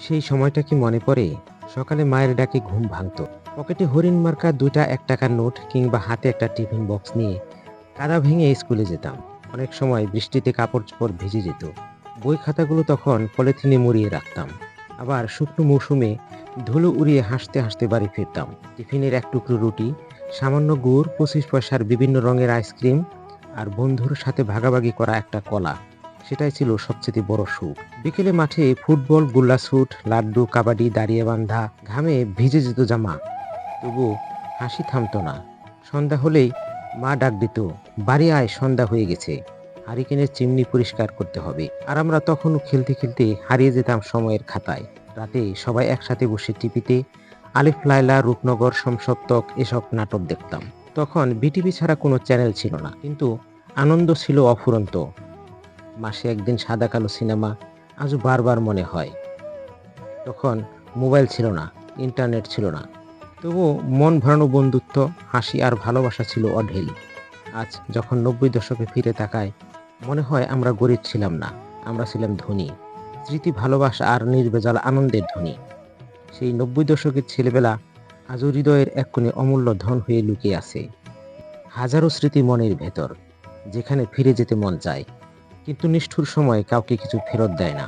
সেই সময়টা কি মনে পড়ে? সকালে মায়ের ডাকে ঘুম ভাঙতো। পকেটে হরিণ মার্কা ২টা ৳১ নোট কিংবা হাতে একটা টিফিন বক্স নিয়ে কাদা ভেঙে স্কুলে যেতাম। অনেক সময় বৃষ্টিতে কাপড়-চোপড় ভিজে যেত। বই খাতাগুলো তখন পলিথিনে মুড়িয়ে রাখতাম। আবার শুকনো মৌসুমে ধুলো উড়িয়ে হাসতে হাসতে বাড়ি ফিরতাম। টিফিনের এক টুকরো রুটি, সামান্য গুড়, ২৫ পয়সার বিভিন্ন রঙের আইসক্রিম আর বন্ধুর সাথে ভাগাভাগি করা একটা কলা। সেটাই ছিল সবচেয়ে বড় সুখ। বিকেলে মাঠে ফুটবল, গোল্লাছুট, লাড্ডু, কাবাডি, দাঁড়িয়ে বান্ধা, ঘামে ভিজে যেত জামা। তবু হাসি থামতো না। সন্ধ্যা হলেই মা ডাক দিত, "বাড়ি আয়, সন্ধ্যা হয়ে গেছে। হারিকেনের চিমনি পরিষ্কার করতে হবে।" আর আমরা তখনও খেলতে খেলতে হারিয়ে যেতাম সময়ের খাতায়। রাতে সবাই একসাথে বসে টিভিতে আলিফ লায়লা, রূপনগর, সমসপ্তক এসব নাটক দেখতাম। তখন বিটিভি ছাড়া কোনো চ্যানেল ছিল না, কিন্তু আনন্দ ছিল অফুরন্ত। মাসে একদিন সাদা কালো সিনেমা আজও বারবার মনে হয়। তখন মোবাইল ছিল না, ইন্টারনেট ছিল না। তবুও মন ভরানো বন্ধুত্ব, হাসি আর ভালোবাসা ছিল অঢেল। আজ যখন ৯০ দশকে ফিরে তাকাই, মনে হয় আমরা গরিব ছিলাম না, আমরা ছিলাম ধনী। স্মৃতি, ভালোবাসা আর নির্ভেজাল আনন্দের ধনী। সেই ৯০ দশকের ছেলেবেলা আজও হৃদয়ের এক কোণে অমূল্য ধন হয়ে লুকিয়ে আছে। হাজারো স্মৃতি মনের ভেতর, যেখানে ফিরে যেতে মন চায়, কিন্তু নিষ্ঠুর সময় কাউকে কিছু ফেরত দেয় না।